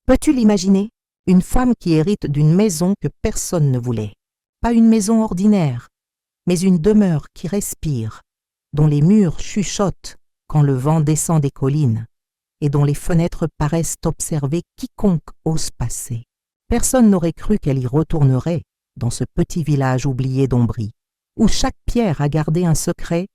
Peux-tu l'imaginer? Une femme qui hérite d'une maison que personne ne voulait. Pas une maison ordinaire, mais une demeure qui respire, dont les murs chuchotent quand le vent descend des collines et dont les fenêtres paraissent observer quiconque ose passer. Personne n'aurait cru qu'elle y retournerait dans ce petit village oublié d'Ombrie, où chaque pierre a gardé un secret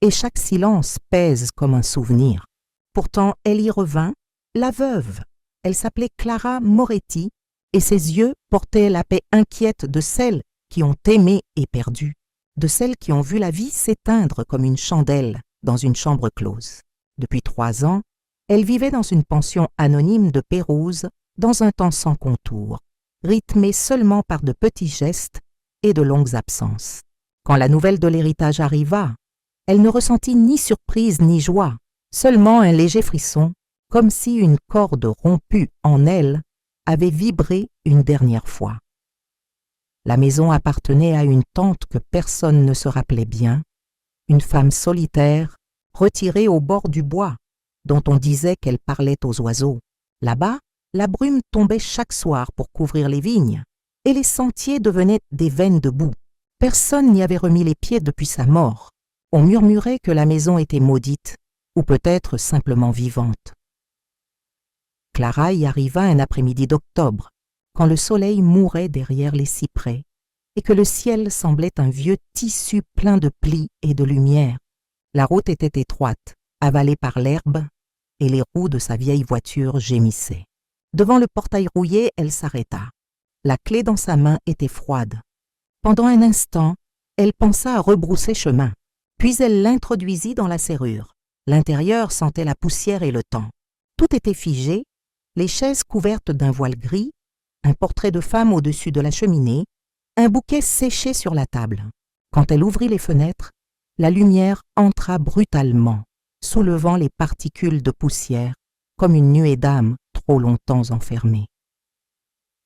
et chaque silence pèse comme un souvenir. Pourtant, elle y revint, la veuve. Elle s'appelait Clara Moretti et ses yeux portaient la paix inquiète de celles qui ont aimé et perdu, de celles qui ont vu la vie s'éteindre comme une chandelle dans une chambre close. Depuis 3 ans, elle vivait dans une pension anonyme de Pérouse, dans un temps sans contour, rythmé seulement par de petits gestes et de longues absences. Quand la nouvelle de l'héritage arriva, elle ne ressentit ni surprise ni joie, seulement un léger frisson, comme si une corde rompue en elle avait vibré une dernière fois. La maison appartenait à une tante que personne ne se rappelait bien, une femme solitaire, retirée au bord du bois, dont on disait qu'elle parlait aux oiseaux. Là-bas, la brume tombait chaque soir pour couvrir les vignes, et les sentiers devenaient des veines de boue. Personne n'y avait remis les pieds depuis sa mort. On murmurait que la maison était maudite, ou peut-être simplement vivante. Clara y arriva un après-midi d'octobre, quand le soleil mourait derrière les cyprès, et que le ciel semblait un vieux tissu plein de plis et de lumière. La route était étroite, avalée par l'herbe, et les roues de sa vieille voiture gémissaient. Devant le portail rouillé, elle s'arrêta. La clé dans sa main était froide. Pendant un instant, elle pensa à rebrousser chemin, puis elle l'introduisit dans la serrure. L'intérieur sentait la poussière et le temps. Tout était figé, les chaises couvertes d'un voile gris, un portrait de femme au-dessus de la cheminée, un bouquet séché sur la table. Quand elle ouvrit les fenêtres, la lumière entra brutalement, soulevant les particules de poussière comme une nuée d'âme trop longtemps enfermée.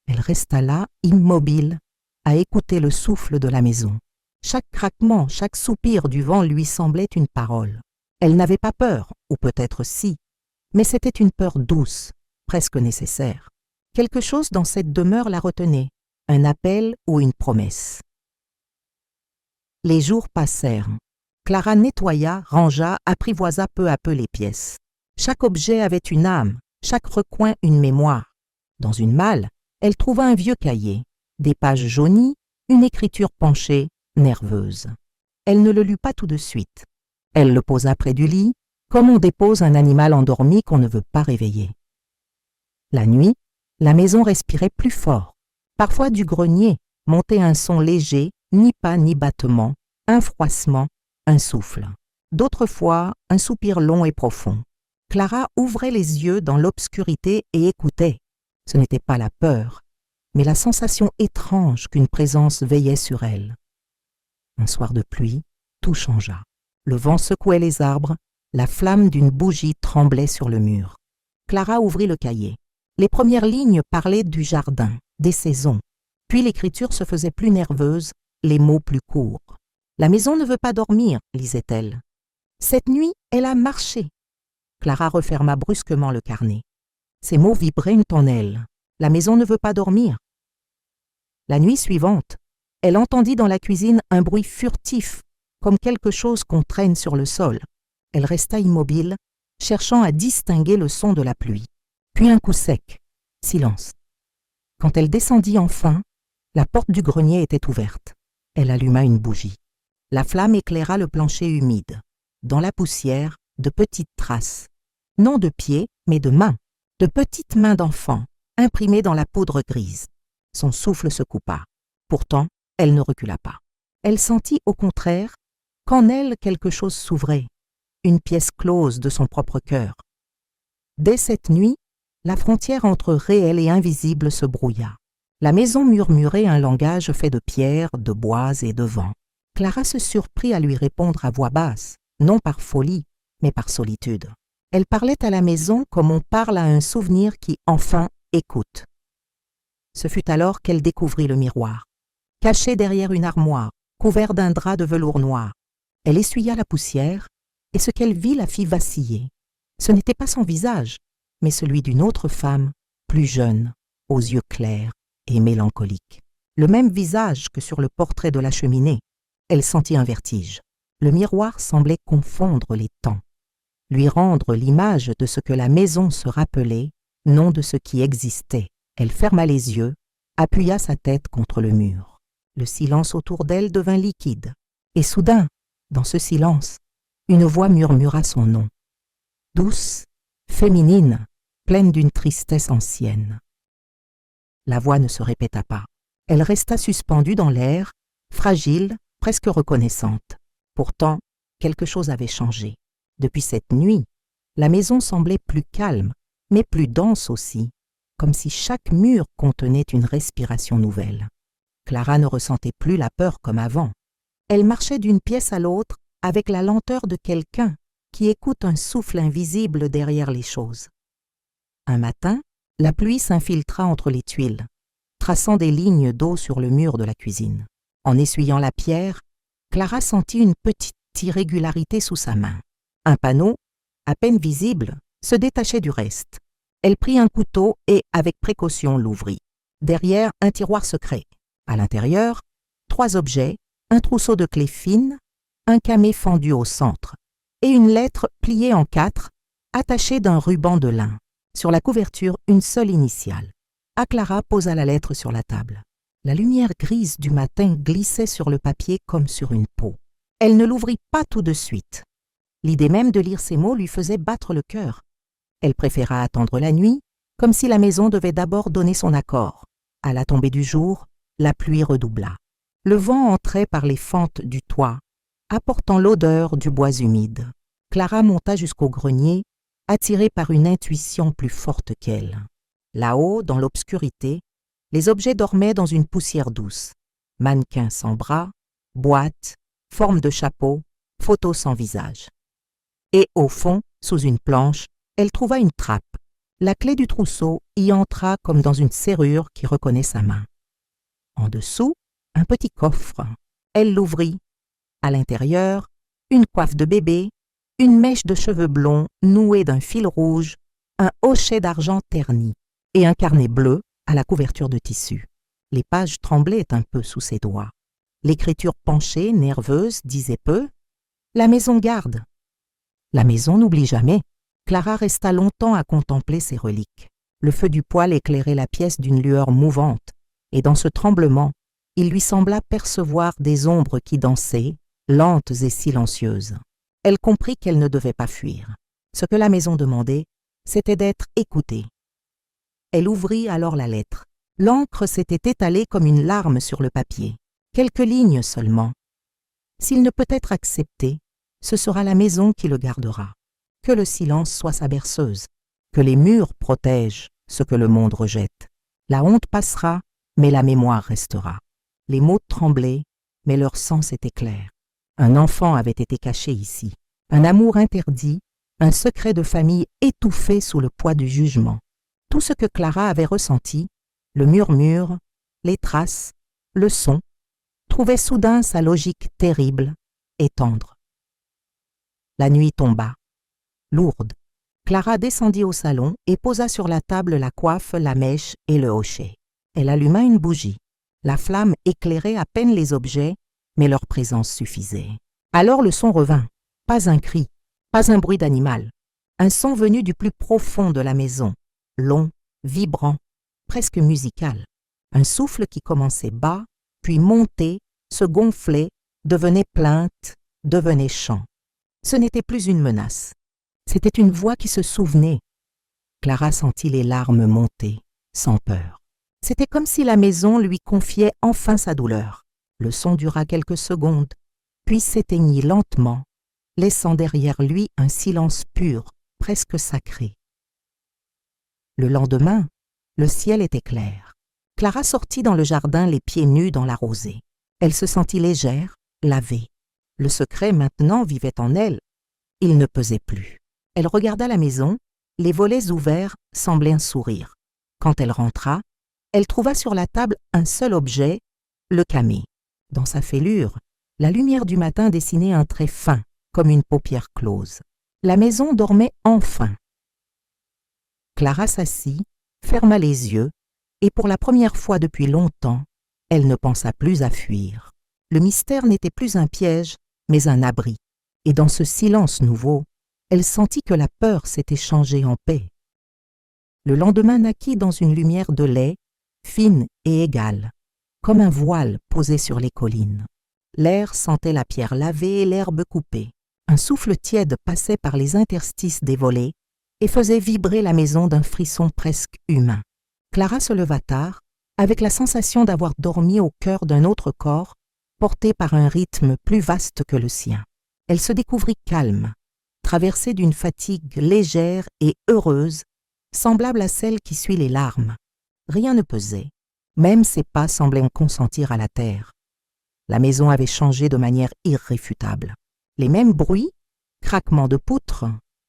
Elle resta là, immobile, à écouter le souffle de la maison. Chaque craquement, chaque soupir du vent lui semblait une parole. Elle n'avait pas peur, ou peut-être si, mais c'était une peur douce, presque nécessaire. Quelque chose dans cette demeure la retenait, un appel ou une promesse. Les jours passèrent. Clara nettoya, rangea, apprivoisa peu à peu les pièces. Chaque objet avait une âme, chaque recoin une mémoire. Dans une malle, elle trouva un vieux cahier, des pages jaunies, une écriture penchée, nerveuse. Elle ne le lut pas tout de suite. Elle le posa près du lit, comme on dépose un animal endormi qu'on ne veut pas réveiller. La nuit, la maison respirait plus fort. Parfois du grenier montait un son léger, ni pas ni battement, un froissement, un souffle. D'autres fois, un soupir long et profond. Clara ouvrait les yeux dans l'obscurité et écoutait. Ce n'était pas la peur, mais la sensation étrange qu'une présence veillait sur elle. Un soir de pluie, tout changea. Le vent secouait les arbres, la flamme d'une bougie tremblait sur le mur. Clara ouvrit le cahier. Les premières lignes parlaient du jardin, des saisons. Puis l'écriture se faisait plus nerveuse, les mots plus courts. « La maison ne veut pas dormir », lisait-elle. « Cette nuit, elle a marché. » Clara referma brusquement le carnet. Ces mots vibraient en elle. « La maison ne veut pas dormir. » La nuit suivante, elle entendit dans la cuisine un bruit furtif, comme quelque chose qu'on traîne sur le sol. Elle resta immobile, cherchant à distinguer le son de la pluie. Puis un coup sec, silence. Quand elle descendit enfin, la porte du grenier était ouverte. Elle alluma une bougie. La flamme éclaira le plancher humide. Dans la poussière, de petites traces. Non de pieds, mais de mains. De petites mains d'enfant, imprimées dans la poudre grise. Son souffle se coupa. Pourtant, elle ne recula pas. Elle sentit au contraire qu'en elle quelque chose s'ouvrait, une pièce close de son propre cœur. Dès cette nuit, la frontière entre réel et invisible se brouilla. La maison murmurait un langage fait de pierre, de bois et de vent. Clara se surprit à lui répondre à voix basse, non par folie, mais par solitude. Elle parlait à la maison comme on parle à un souvenir qui, enfin, écoute. Ce fut alors qu'elle découvrit le miroir. Caché derrière une armoire, couvert d'un drap de velours noir, elle essuya la poussière, et ce qu'elle vit la fit vaciller. Ce n'était pas son visage, mais celui d'une autre femme, plus jeune, aux yeux clairs et mélancoliques. Le même visage que sur le portrait de la cheminée. Elle sentit un vertige. Le miroir semblait confondre les temps, lui rendre l'image de ce que la maison se rappelait, non de ce qui existait. Elle ferma les yeux, appuya sa tête contre le mur. Le silence autour d'elle devint liquide. Et soudain, dans ce silence, une voix murmura son nom. Douce, féminine, pleine d'une tristesse ancienne. La voix ne se répéta pas. Elle resta suspendue dans l'air, fragile, presque reconnaissante. Pourtant, quelque chose avait changé. Depuis cette nuit, la maison semblait plus calme, mais plus dense aussi, comme si chaque mur contenait une respiration nouvelle. Clara ne ressentait plus la peur comme avant. Elle marchait d'une pièce à l'autre avec la lenteur de quelqu'un qui écoute un souffle invisible derrière les choses. Un matin, la pluie s'infiltra entre les tuiles, traçant des lignes d'eau sur le mur de la cuisine. En essuyant la pierre, Clara sentit une petite irrégularité sous sa main. Un panneau, à peine visible, se détachait du reste. Elle prit un couteau et, avec précaution, l'ouvrit. Derrière, un tiroir secret. À l'intérieur, 3 objets, un trousseau de clés fines, un camé fendu au centre, et une lettre pliée en 4, attachée d'un ruban de lin. Sur la couverture, une seule initiale. Clara posa la lettre sur la table. La lumière grise du matin glissait sur le papier comme sur une peau. Elle ne l'ouvrit pas tout de suite. L'idée même de lire ces mots lui faisait battre le cœur. Elle préféra attendre la nuit, comme si la maison devait d'abord donner son accord. À la tombée du jour, la pluie redoubla. Le vent entrait par les fentes du toit, apportant l'odeur du bois humide. Clara monta jusqu'au grenier, attirée par une intuition plus forte qu'elle. Là-haut, dans l'obscurité, les objets dormaient dans une poussière douce. Mannequins sans bras, boîtes, formes de chapeaux, photos sans visage. Et au fond, sous une planche, elle trouva une trappe. La clé du trousseau y entra comme dans une serrure qui reconnaît sa main. En dessous, un petit coffre. Elle l'ouvrit. À l'intérieur, une coiffe de bébé, une mèche de cheveux blonds nouée d'un fil rouge, un hochet d'argent terni et un carnet bleu à la couverture de tissu. Les pages tremblaient un peu sous ses doigts. L'écriture penchée, nerveuse, disait peu « La maison garde ». La maison n'oublie jamais. Clara resta longtemps à contempler ces reliques. Le feu du poêle éclairait la pièce d'une lueur mouvante, et dans ce tremblement, il lui sembla percevoir des ombres qui dansaient, lentes et silencieuses. Elle comprit qu'elle ne devait pas fuir. Ce que la maison demandait, c'était d'être écoutée. Elle ouvrit alors la lettre. L'encre s'était étalée comme une larme sur le papier. Quelques lignes seulement. S'il ne peut être accepté, ce sera la maison qui le gardera. Que le silence soit sa berceuse, que les murs protègent ce que le monde rejette. La honte passera, mais la mémoire restera. Les mots tremblaient, mais leur sens était clair. Un enfant avait été caché ici, un amour interdit, un secret de famille étouffé sous le poids du jugement. Tout ce que Clara avait ressenti, le murmure, les traces, le son, trouvait soudain sa logique terrible et tendre. La nuit tomba. Lourde. Clara descendit au salon et posa sur la table la coiffe, la mèche et le hochet. Elle alluma une bougie. La flamme éclairait à peine les objets, mais leur présence suffisait. Alors le son revint. Pas un cri, pas un bruit d'animal. Un son venu du plus profond de la maison, long, vibrant, presque musical. Un souffle qui commençait bas, puis montait, se gonflait, devenait plainte, devenait chant. Ce n'était plus une menace. C'était une voix qui se souvenait. Clara sentit les larmes monter, sans peur. C'était comme si la maison lui confiait enfin sa douleur. Le son dura quelques secondes, puis s'éteignit lentement, laissant derrière lui un silence pur, presque sacré. Le lendemain, le ciel était clair. Clara sortit dans le jardin les pieds nus dans la rosée. Elle se sentit légère, lavée. Le secret maintenant vivait en elle. Il ne pesait plus. Elle regarda la maison, les volets ouverts semblaient un sourire. Quand elle rentra, elle trouva sur la table un seul objet, le camé. Dans sa fêlure, la lumière du matin dessinait un trait fin, comme une paupière close. La maison dormait enfin. Clara s'assit, ferma les yeux, et pour la première fois depuis longtemps, elle ne pensa plus à fuir. Le mystère n'était plus un piège, mais un abri, et dans ce silence nouveau, elle sentit que la peur s'était changée en paix. Le lendemain naquit dans une lumière de lait, fine et égale, comme un voile posé sur les collines. L'air sentait la pierre lavée et l'herbe coupée. Un souffle tiède passait par les interstices des volets et faisait vibrer la maison d'un frisson presque humain. Clara se leva tard, avec la sensation d'avoir dormi au cœur d'un autre corps, porté par un rythme plus vaste que le sien. Elle se découvrit calme, traversée d'une fatigue légère et heureuse, semblable à celle qui suit les larmes. Rien ne pesait, même ses pas semblaient consentir à la terre. La maison avait changé de manière irréfutable. Les mêmes bruits, craquements de poutres,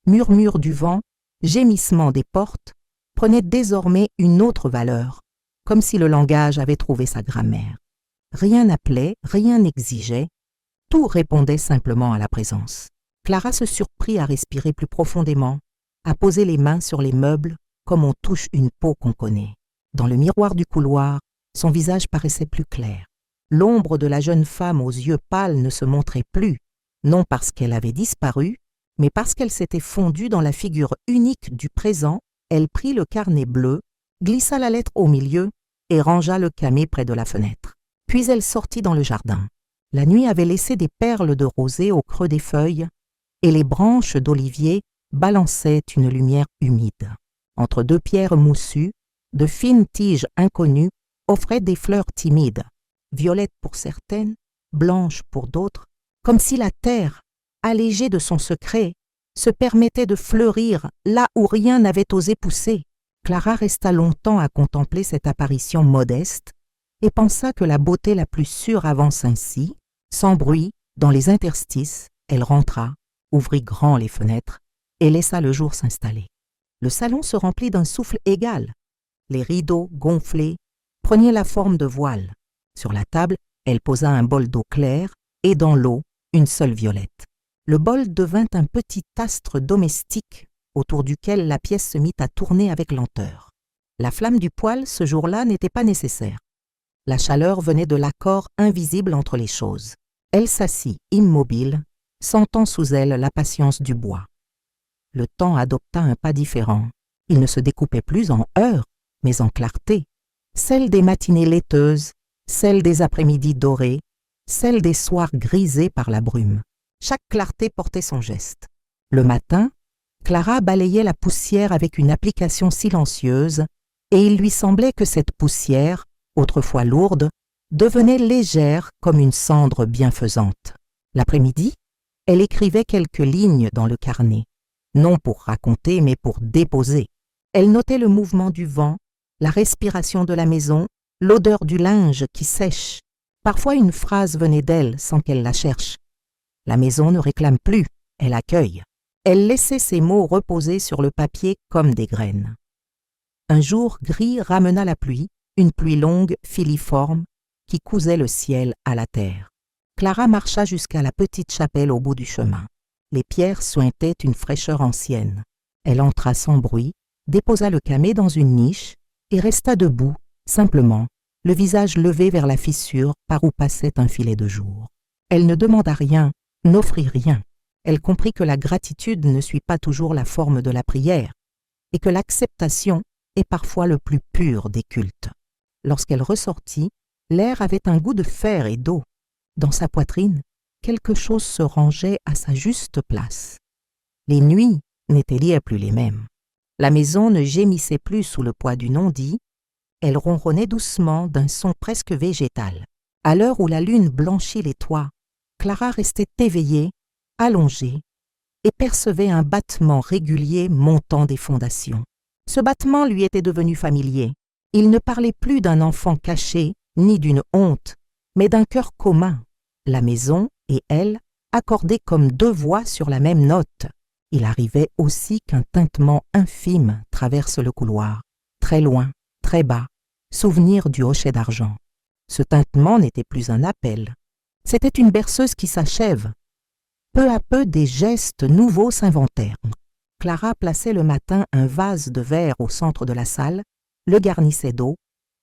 murmures du vent, gémissements des portes, prenaient désormais une autre valeur, comme si le langage avait trouvé sa grammaire. Rien n'appelait, rien n'exigeait, tout répondait simplement à la présence. Clara se surprit à respirer plus profondément, à poser les mains sur les meubles comme on touche une peau qu'on connaît. Dans le miroir du couloir, son visage paraissait plus clair. L'ombre de la jeune femme aux yeux pâles ne se montrait plus, non parce qu'elle avait disparu, mais parce qu'elle s'était fondue dans la figure unique du présent. Elle prit le carnet bleu, glissa la lettre au milieu et rangea le camé près de la fenêtre. Puis elle sortit dans le jardin. La nuit avait laissé des perles de rosée au creux des feuilles et les branches d'olivier balançaient une lumière humide. Entre deux pierres moussues, de fines tiges inconnues offraient des fleurs timides, violettes pour certaines, blanches pour d'autres, comme si la terre, allégée de son secret, se permettait de fleurir là où rien n'avait osé pousser. Clara resta longtemps à contempler cette apparition modeste et pensa que la beauté la plus sûre avance ainsi. Sans bruit, dans les interstices, elle rentra, ouvrit grand les fenêtres et laissa le jour s'installer. Le salon se remplit d'un souffle égal. Les rideaux, gonflés, prenaient la forme de voiles. Sur la table, elle posa un bol d'eau claire et dans l'eau, une seule violette. Le bol devint un petit astre domestique autour duquel la pièce se mit à tourner avec lenteur. La flamme du poêle, ce jour-là, n'était pas nécessaire. La chaleur venait de l'accord invisible entre les choses. Elle s'assit immobile, sentant sous elle la patience du bois. Le temps adopta un pas différent. Il ne se découpait plus en heures, mais en clarté. Celle des matinées laiteuses, celle des après-midi dorés, celle des soirs grisés par la brume. Chaque clarté portait son geste. Le matin, Clara balayait la poussière avec une application silencieuse et il lui semblait que cette poussière, autrefois lourde, devenait légère comme une cendre bienfaisante. L'après-midi, elle écrivait quelques lignes dans le carnet, non pour raconter mais pour déposer. Elle notait le mouvement du vent, la respiration de la maison, l'odeur du linge qui sèche. Parfois une phrase venait d'elle sans qu'elle la cherche. La maison ne réclame plus, elle accueille. Elle laissait ses mots reposer sur le papier comme des graines. Un jour gris ramena la pluie, une pluie longue, filiforme, qui cousait le ciel à la terre. Clara marcha jusqu'à la petite chapelle au bout du chemin. Les pierres suintaient une fraîcheur ancienne. Elle entra sans bruit, déposa le camé dans une niche et resta debout, simplement, le visage levé vers la fissure par où passait un filet de jour. Elle ne demanda rien, n'offrit rien. Elle comprit que la gratitude ne suit pas toujours la forme de la prière et que l'acceptation est parfois le plus pur des cultes. Lorsqu'elle ressortit, l'air avait un goût de fer et d'eau. Dans sa poitrine, quelque chose se rangeait à sa juste place. Les nuits n'étaient plus les mêmes. La maison ne gémissait plus sous le poids du non-dit, elle ronronnait doucement d'un son presque végétal. À l'heure où la lune blanchit les toits, Clara restait éveillée, allongée, et percevait un battement régulier montant des fondations. Ce battement lui était devenu familier. Il ne parlait plus d'un enfant caché, ni d'une honte, mais d'un cœur commun. La maison et elle accordaient comme deux voix sur la même note. Il arrivait aussi qu'un tintement infime traverse le couloir, très loin, très bas, souvenir du hochet d'argent. Ce tintement n'était plus un appel. C'était une berceuse qui s'achève. Peu à peu, des gestes nouveaux s'inventèrent. Clara plaçait le matin un vase de verre au centre de la salle le garnissait d'eau,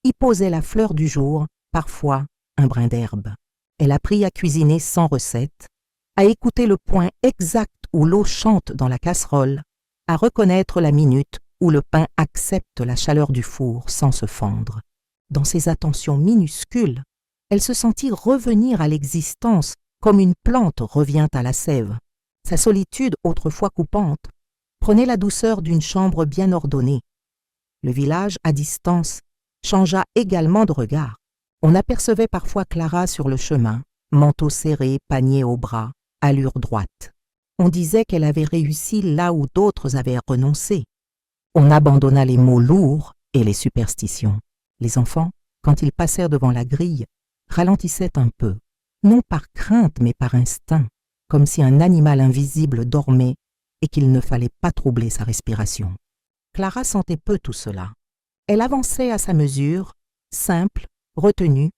y posait la fleur du jour, parfois un brin d'herbe. Elle apprit à cuisiner sans recette, à écouter le point exact où l'eau chante dans la casserole, à reconnaître la minute où le pain accepte la chaleur du four sans se fendre. Dans ces attentions minuscules, elle se sentit revenir à l'existence comme une plante revient à la sève. Sa solitude, autrefois coupante, prenait la douceur d'une chambre bien ordonnée. Le village, à distance, changea également de regard. On apercevait parfois Clara sur le chemin, manteau serré, panier au bras, allure droite. On disait qu'elle avait réussi là où d'autres avaient renoncé. On abandonna les mots lourds et les superstitions. Les enfants, quand ils passèrent devant la grille, ralentissaient un peu, non par crainte mais par instinct, comme si un animal invisible dormait et qu'il ne fallait pas troubler sa respiration. Clara sentait peu tout cela. Elle avançait à sa mesure, simple, retenue,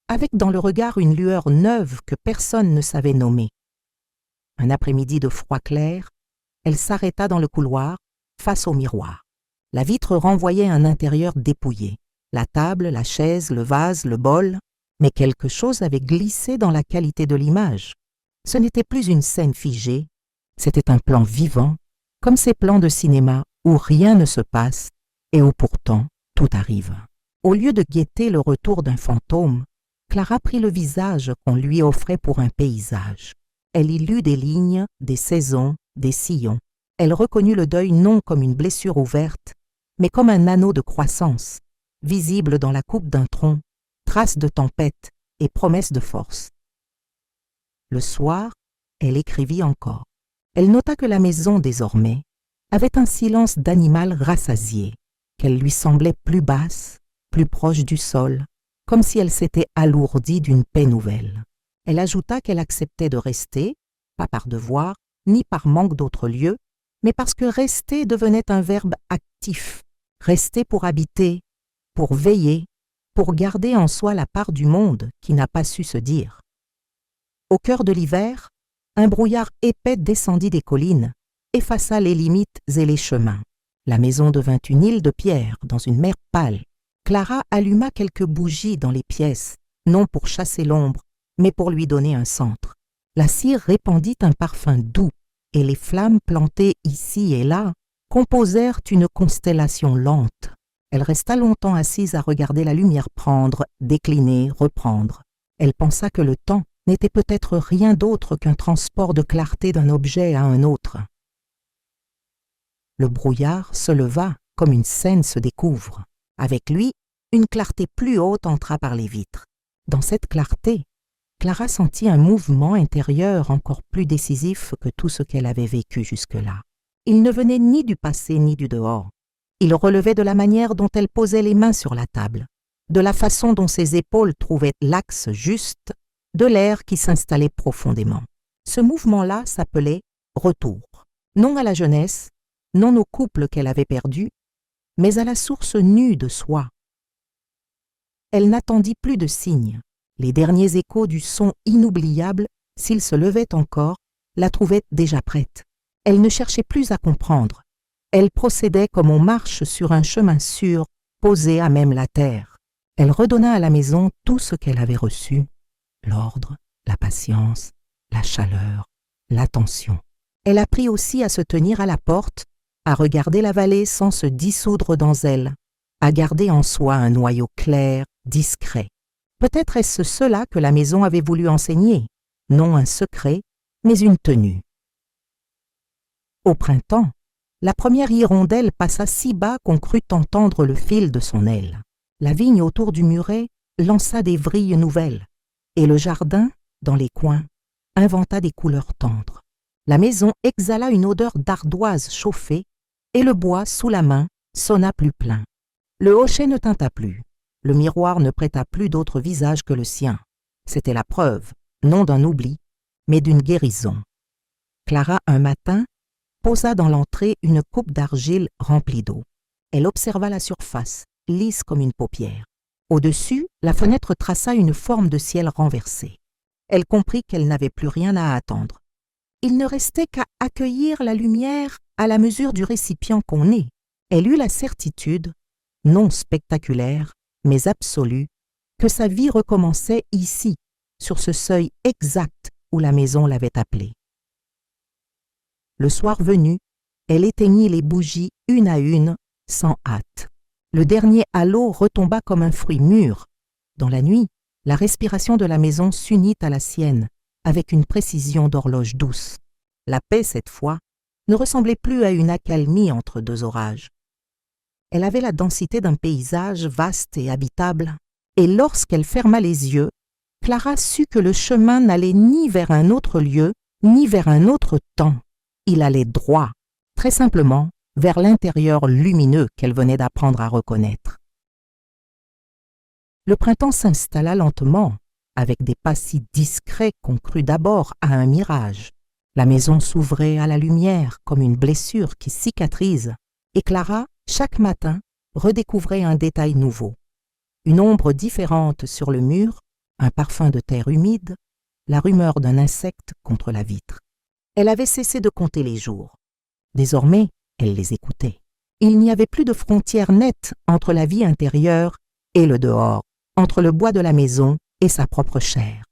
avec dans le regard une lueur neuve que personne ne savait nommer. Un après-midi de froid clair, elle s'arrêta dans le couloir, face au miroir. La vitre renvoyait un intérieur dépouillé. La table, la chaise, le vase, le bol, mais quelque chose avait glissé dans la qualité de l'image. Ce n'était plus une scène figée, c'était un plan vivant, comme ces plans de cinéma où rien ne se passe et où pourtant tout arrive. Au lieu de guetter le retour d'un fantôme, Clara prit le visage qu'on lui offrait pour un paysage. Elle y lut des lignes, des saisons, des sillons. Elle reconnut le deuil non comme une blessure ouverte, mais comme un anneau de croissance, visible dans la coupe d'un tronc, trace de tempête et promesse de force. Le soir, elle écrivit encore. Elle nota que la maison, désormais, avait un silence d'animal rassasié, qu'elle lui semblait plus basse, plus proche du sol, comme si elle s'était alourdie d'une paix nouvelle. Elle ajouta qu'elle acceptait de rester, pas par devoir, ni par manque d'autre lieu, mais parce que rester devenait un verbe actif, rester pour habiter, pour veiller, pour garder en soi la part du monde qui n'a pas su se dire. Au cœur de l'hiver, un brouillard épais descendit des collines, effaça les limites et les chemins. La maison devint une île de pierre dans une mer pâle. Clara alluma quelques bougies dans les pièces, non pour chasser l'ombre, mais pour lui donner un centre. La cire répandit un parfum doux, et les flammes plantées ici et là composèrent une constellation lente. Elle resta longtemps assise à regarder la lumière prendre, décliner, reprendre. Elle pensa que le temps n'était peut-être rien d'autre qu'un transport de clarté d'un objet à un autre. Le brouillard se leva comme une scène se découvre. Avec lui, une clarté plus haute entra par les vitres. Dans cette clarté, Clara sentit un mouvement intérieur encore plus décisif que tout ce qu'elle avait vécu jusque-là. Il ne venait ni du passé ni du dehors. Il relevait de la manière dont elle posait les mains sur la table, de la façon dont ses épaules trouvaient l'axe juste, de l'air qui s'installait profondément. Ce mouvement-là s'appelait retour, non à la jeunesse, non au couple qu'elle avait perdu, mais à la source nue de soi. Elle n'attendit plus de signes. Les derniers échos du son inoubliable, s'il se levait encore, la trouvaient déjà prête. Elle ne cherchait plus à comprendre. Elle procédait comme on marche sur un chemin sûr, posé à même la terre. Elle redonna à la maison tout ce qu'elle avait reçu, l'ordre, la patience, la chaleur, l'attention. Elle apprit aussi à se tenir à la porte, à regarder la vallée sans se dissoudre dans elle, à garder en soi un noyau clair, discret. Peut-être est-ce cela que la maison avait voulu enseigner, non un secret, mais une tenue. Au printemps, la première hirondelle passa si bas qu'on crut entendre le fil de son aile. La vigne autour du muret lança des vrilles nouvelles, et le jardin, dans les coins, inventa des couleurs tendres. La maison exhala une odeur d'ardoise chauffée, et le bois, sous la main, sonna plus plein. Le hochet ne tinta plus. Le miroir ne prêta plus d'autre visage que le sien. C'était la preuve, non d'un oubli, mais d'une guérison. Clara, un matin, posa dans l'entrée une coupe d'argile remplie d'eau. Elle observa la surface, lisse comme une paupière. Au-dessus, la fenêtre traça une forme de ciel renversé. Elle comprit qu'elle n'avait plus rien à attendre. Il ne restait qu'à accueillir la lumière à la mesure du récipient qu'on est. Elle eut la certitude non spectaculaire, mais absolue, que sa vie recommençait ici, sur ce seuil exact où la maison l'avait appelée. Le soir venu, elle éteignit les bougies une à une, sans hâte. Le dernier halo retomba comme un fruit mûr. Dans la nuit, la respiration de la maison s'unit à la sienne, avec une précision d'horloge douce. La paix, cette fois, ne ressemblait plus à une accalmie entre deux orages. Elle avait la densité d'un paysage vaste et habitable, et lorsqu'elle ferma les yeux, Clara sut que le chemin n'allait ni vers un autre lieu, ni vers un autre temps. Il allait droit, très simplement, vers l'intérieur lumineux qu'elle venait d'apprendre à reconnaître. Le printemps s'installa lentement, avec des pas si discrets qu'on crut d'abord à un mirage. La maison s'ouvrait à la lumière comme une blessure qui cicatrise, et Clara, chaque matin, redécouvrait un détail nouveau. Une ombre différente sur le mur, un parfum de terre humide, la rumeur d'un insecte contre la vitre. Elle avait cessé de compter les jours. Désormais, elle les écoutait. Il n'y avait plus de frontière nette entre la vie intérieure et le dehors, entre le bois de la maison et sa propre chair.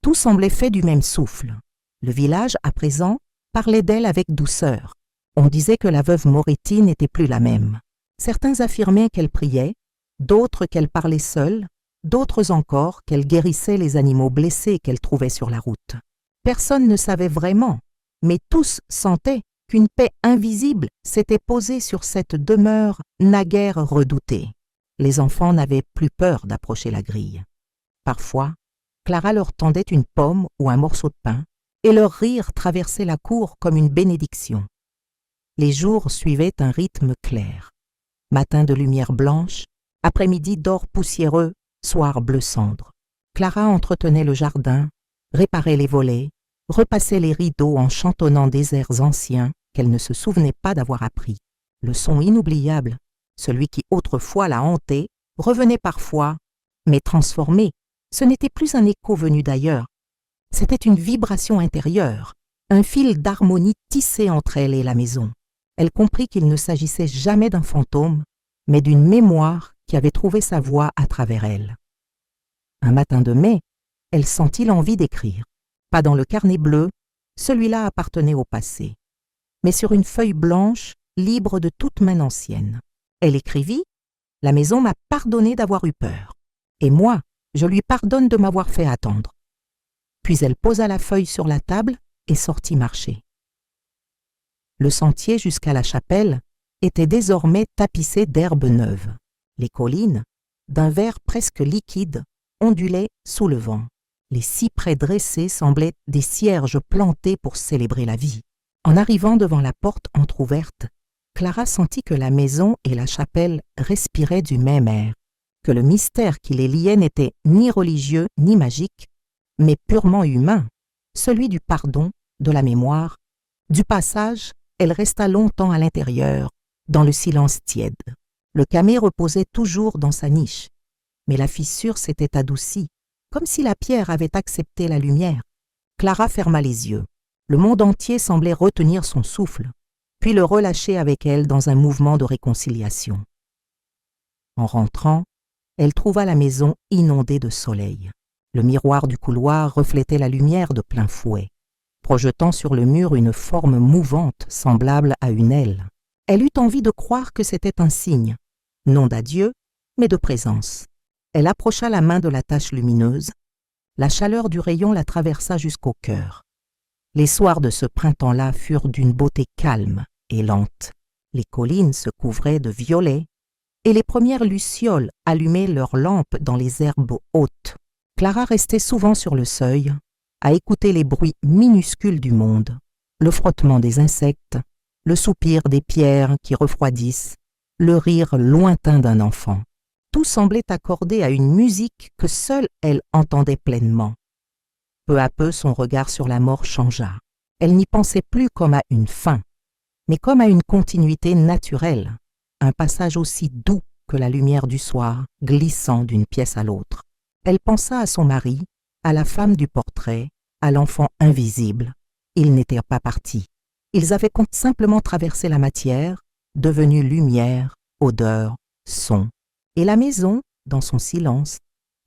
Tout semblait fait du même souffle. Le village, à présent, parlait d'elle avec douceur. On disait que la veuve Moretti n'était plus la même. Certains affirmaient qu'elle priait, d'autres qu'elle parlait seule, d'autres encore qu'elle guérissait les animaux blessés qu'elle trouvait sur la route. Personne ne savait vraiment, mais tous sentaient qu'une paix invisible s'était posée sur cette demeure naguère redoutée. Les enfants n'avaient plus peur d'approcher la grille. Parfois, Clara leur tendait une pomme ou un morceau de pain, et leur rire traversait la cour comme une bénédiction. Les jours suivaient un rythme clair. Matin de lumière blanche, après-midi d'or poussiéreux, soir bleu cendre. Clara entretenait le jardin, réparait les volets, repassait les rideaux en chantonnant des airs anciens qu'elle ne se souvenait pas d'avoir appris. Le son inoubliable, celui qui autrefois la hantait, revenait parfois, mais transformé. Ce n'était plus un écho venu d'ailleurs. C'était une vibration intérieure, un fil d'harmonie tissé entre elle et la maison. Elle comprit qu'il ne s'agissait jamais d'un fantôme, mais d'une mémoire qui avait trouvé sa voie à travers elle. Un matin de mai, elle sentit l'envie d'écrire. Pas dans le carnet bleu, celui-là appartenait au passé, mais sur une feuille blanche, libre de toute main ancienne. Elle écrivit « La maison m'a pardonné d'avoir eu peur, et moi, je lui pardonne de m'avoir fait attendre. » Puis elle posa la feuille sur la table et sortit marcher. Le sentier jusqu'à la chapelle était désormais tapissé d'herbes neuves. Les collines, d'un vert presque liquide, ondulaient sous le vent. Les cyprès dressés semblaient des cierges plantés pour célébrer la vie. En arrivant devant la porte entr'ouverte, Clara sentit que la maison et la chapelle respiraient du même air, que le mystère qui les liait n'était ni religieux ni magique, mais purement humain, celui du pardon, de la mémoire. Du passage, elle resta longtemps à l'intérieur, dans le silence tiède. Le camé reposait toujours dans sa niche, mais la fissure s'était adoucie, comme si la pierre avait accepté la lumière. Clara ferma les yeux. Le monde entier semblait retenir son souffle, puis le relâcher avec elle dans un mouvement de réconciliation. En rentrant, elle trouva la maison inondée de soleil. Le miroir du couloir reflétait la lumière de plein fouet, projetant sur le mur une forme mouvante semblable à une aile. Elle eut envie de croire que c'était un signe, non d'adieu, mais de présence. Elle approcha la main de la tache lumineuse. La chaleur du rayon la traversa jusqu'au cœur. Les soirs de ce printemps-là furent d'une beauté calme et lente. Les collines se couvraient de violet et les premières lucioles allumaient leurs lampes dans les herbes hautes. Clara restait souvent sur le seuil, à écouter les bruits minuscules du monde, le frottement des insectes, le soupir des pierres qui refroidissent, le rire lointain d'un enfant. Tout semblait accordé à une musique que seule elle entendait pleinement. Peu à peu, son regard sur la mort changea. Elle n'y pensait plus comme à une fin, mais comme à une continuité naturelle, un passage aussi doux que la lumière du soir, glissant d'une pièce à l'autre. Elle pensa à son mari, à la femme du portrait, à l'enfant invisible. Ils n'étaient pas partis. Ils avaient simplement traversé la matière, devenue lumière, odeur, sons, et la maison, dans son silence,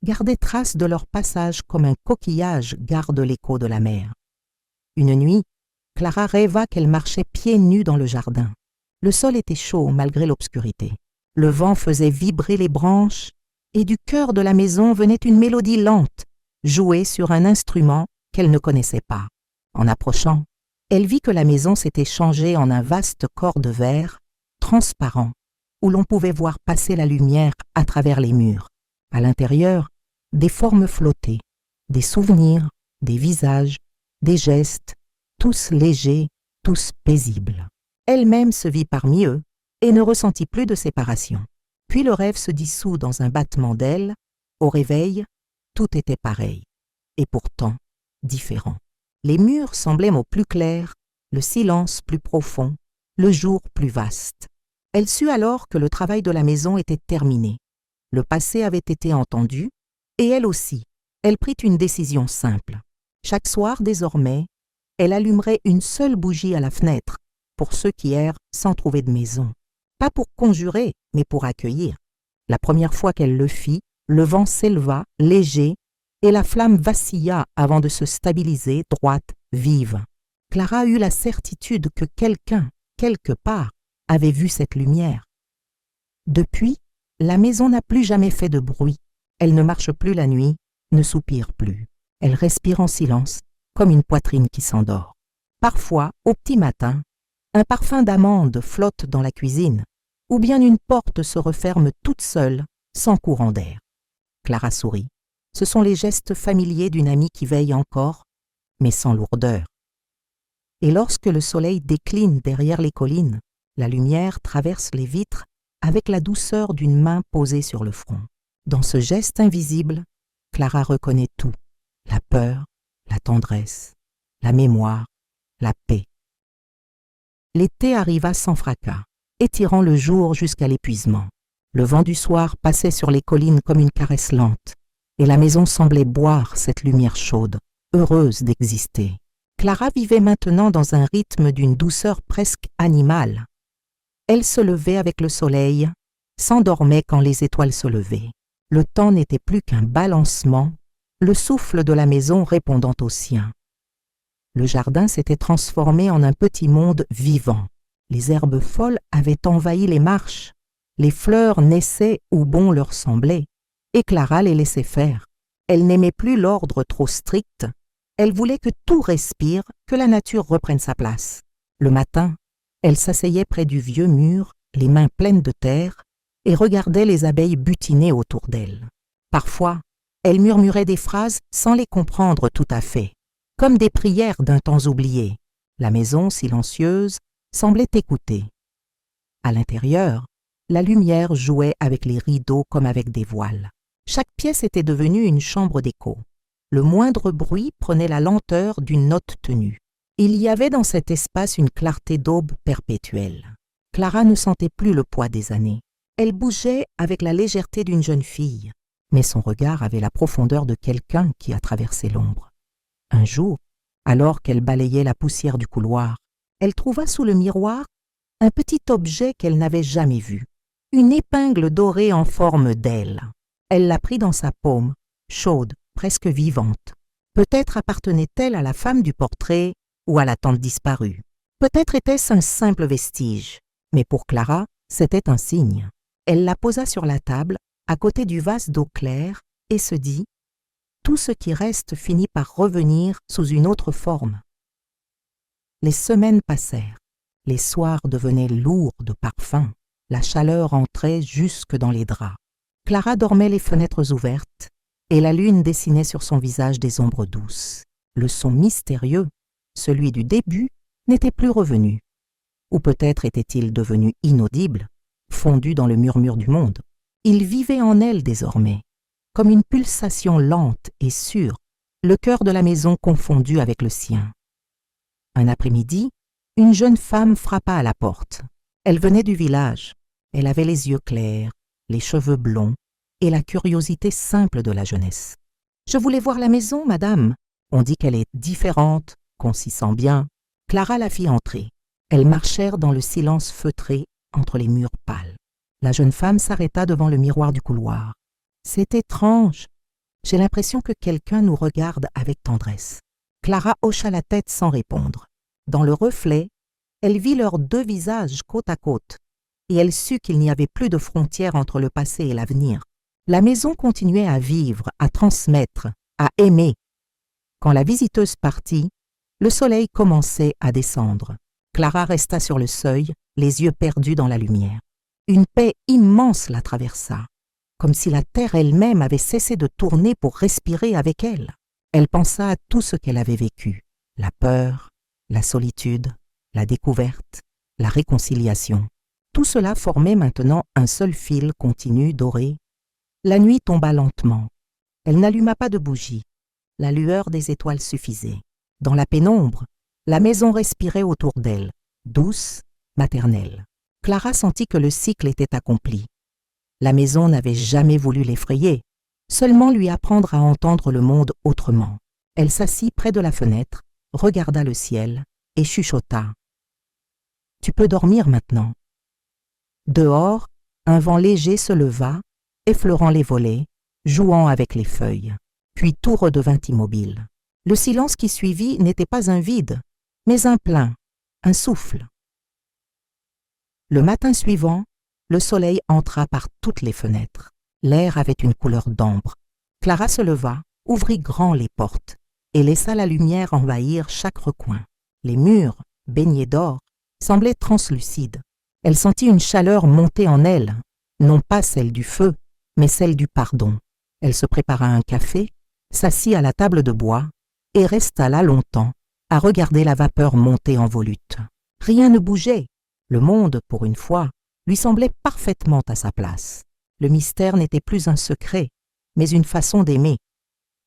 gardait trace de leur passage comme un coquillage garde l'écho de la mer. Une nuit, Clara rêva qu'elle marchait pieds nus dans le jardin. Le sol était chaud malgré l'obscurité. Le vent faisait vibrer les branches et du cœur de la maison venait une mélodie lente, jouée sur un instrument qu'elle ne connaissait pas. En approchant, elle vit que la maison s'était changée en un vaste corps de verre, transparent, où l'on pouvait voir passer la lumière à travers les murs. À l'intérieur, des formes flottaient, des souvenirs, des visages, des gestes, tous légers, tous paisibles. Elle-même se vit parmi eux et ne ressentit plus de séparation. Puis le rêve se dissout dans un battement d'ailes. Au réveil, tout était pareil, et pourtant différent. Les murs semblaient plus clairs, le silence plus profond, le jour plus vaste. Elle sut alors que le travail de la maison était terminé. Le passé avait été entendu, et elle aussi. Elle prit une décision simple. Chaque soir, désormais, elle allumerait une seule bougie à la fenêtre pour ceux qui errent sans trouver de maison. Pas pour conjurer, mais pour accueillir. La première fois qu'elle le fit, le vent s'éleva, léger, et la flamme vacilla avant de se stabiliser, droite, vive. Clara eut la certitude que quelqu'un, quelque part, avait vu cette lumière. Depuis, la maison n'a plus jamais fait de bruit. Elle ne marche plus la nuit, ne soupire plus. Elle respire en silence, comme une poitrine qui s'endort. Parfois, au petit matin, un parfum d'amande flotte dans la cuisine, ou bien une porte se referme toute seule, sans courant d'air. Clara sourit. Ce sont les gestes familiers d'une amie qui veille encore, mais sans lourdeur. Et lorsque le soleil décline derrière les collines, la lumière traverse les vitres avec la douceur d'une main posée sur le front. Dans ce geste invisible, Clara reconnaît tout, la peur, la tendresse, la mémoire, la paix. L'été arriva sans fracas, étirant le jour jusqu'à l'épuisement. Le vent du soir passait sur les collines comme une caresse lente, et la maison semblait boire cette lumière chaude, heureuse d'exister. Clara vivait maintenant dans un rythme d'une douceur presque animale. Elle se levait avec le soleil, s'endormait quand les étoiles se levaient. Le temps n'était plus qu'un balancement, le souffle de la maison répondant au sien. Le jardin s'était transformé en un petit monde vivant. Les herbes folles avaient envahi les marches, les fleurs naissaient où bon leur semblait, et Clara les laissait faire. Elle n'aimait plus l'ordre trop strict, elle voulait que tout respire, que la nature reprenne sa place. Le matin, elle s'asseyait près du vieux mur, les mains pleines de terre, et regardait les abeilles butiner autour d'elle. Parfois, elle murmurait des phrases sans les comprendre tout à fait, comme des prières d'un temps oublié. La maison, silencieuse, semblait écouter. À l'intérieur, la lumière jouait avec les rideaux comme avec des voiles. Chaque pièce était devenue une chambre d'écho. Le moindre bruit prenait la lenteur d'une note tenue. Il y avait dans cet espace une clarté d'aube perpétuelle. Clara ne sentait plus le poids des années. Elle bougeait avec la légèreté d'une jeune fille, mais son regard avait la profondeur de quelqu'un qui a traversé l'ombre. Un jour, alors qu'elle balayait la poussière du couloir, elle trouva sous le miroir un petit objet qu'elle n'avait jamais vu, une épingle dorée en forme d'aile. Elle la prit dans sa paume, chaude, presque vivante. Peut-être appartenait-elle à la femme du portrait ou à la tante disparue. Peut-être était-ce un simple vestige, mais pour Clara, c'était un signe. Elle la posa sur la table, à côté du vase d'eau claire, et se dit « Tout ce qui reste finit par revenir sous une autre forme. » Les semaines passèrent. Les soirs devenaient lourds de parfums. La chaleur entrait jusque dans les draps. Clara dormait les fenêtres ouvertes, et la lune dessinait sur son visage des ombres douces. Le son mystérieux, celui du début, n'était plus revenu. Ou peut-être était-il devenu inaudible, fondu dans le murmure du monde. Il vivait en elle désormais, comme une pulsation lente et sûre, le cœur de la maison confondu avec le sien. Un après-midi, une jeune femme frappa à la porte. Elle venait du village. Elle avait les yeux clairs, les cheveux blonds et la curiosité simple de la jeunesse. « Je voulais voir la maison, madame. On dit qu'elle est différente, qu'on s'y sent bien. » Clara la fit entrer. Elles marchèrent dans le silence feutré entre les murs pâles. La jeune femme s'arrêta devant le miroir du couloir. « C'est étrange. J'ai l'impression que quelqu'un nous regarde avec tendresse. » Clara hocha la tête sans répondre. Dans le reflet, elle vit leurs deux visages côte à côte, et elle sut qu'il n'y avait plus de frontière entre le passé et l'avenir. La maison continuait à vivre, à transmettre, à aimer. Quand la visiteuse partit, le soleil commençait à descendre. Clara resta sur le seuil, les yeux perdus dans la lumière. Une paix immense la traversa, comme si la terre elle-même avait cessé de tourner pour respirer avec elle. Elle pensa à tout ce qu'elle avait vécu, la peur, la solitude, la découverte, la réconciliation. Tout cela formait maintenant un seul fil continu, doré. La nuit tomba lentement. Elle n'alluma pas de bougie. La lueur des étoiles suffisait. Dans la pénombre, la maison respirait autour d'elle, douce, maternelle. Clara sentit que le cycle était accompli. La maison n'avait jamais voulu l'effrayer, seulement lui apprendre à entendre le monde autrement. Elle s'assit près de la fenêtre, regarda le ciel et chuchota. « Tu peux dormir maintenant. » Dehors, un vent léger se leva, effleurant les volets, jouant avec les feuilles. Puis tout redevint immobile. Le silence qui suivit n'était pas un vide, mais un plein, un souffle. Le matin suivant, le soleil entra par toutes les fenêtres. L'air avait une couleur d'ambre. Clara se leva, ouvrit grand les portes et laissa la lumière envahir chaque recoin. Les murs, baignés d'or, semblaient translucides. Elle sentit une chaleur monter en elle, non pas celle du feu, mais celle du pardon. Elle se prépara un café, s'assit à la table de bois et resta là longtemps à regarder la vapeur monter en volute. Rien ne bougeait. Le monde, pour une fois, lui semblait parfaitement à sa place. Le mystère n'était plus un secret, mais une façon d'aimer.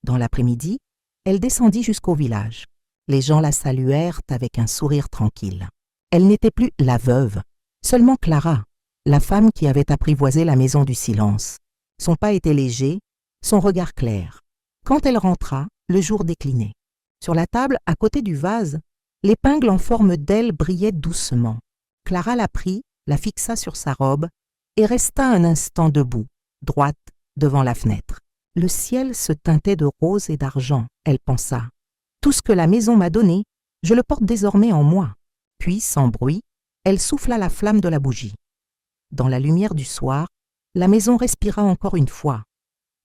Dans l'après-midi, elle descendit jusqu'au village. Les gens la saluèrent avec un sourire tranquille. Elle n'était plus la veuve, seulement Clara, la femme qui avait apprivoisé la maison du silence. Son pas était léger, son regard clair. Quand elle rentra, le jour déclinait. Sur la table, à côté du vase, l'épingle en forme d'aile brillait doucement. Clara la prit, la fixa sur sa robe et resta un instant debout, droite, devant la fenêtre. Le ciel se teintait de rose et d'argent, elle pensa. Tout ce que la maison m'a donné, je le porte désormais en moi. Puis, sans bruit, elle souffla la flamme de la bougie. Dans la lumière du soir, la maison respira encore une fois.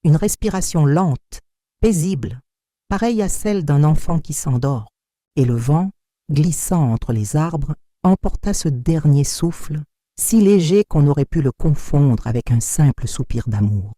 Une respiration lente, paisible, pareille à celle d'un enfant qui s'endort. Et le vent, glissant entre les arbres, emporta ce dernier souffle, si léger qu'on aurait pu le confondre avec un simple soupir d'amour.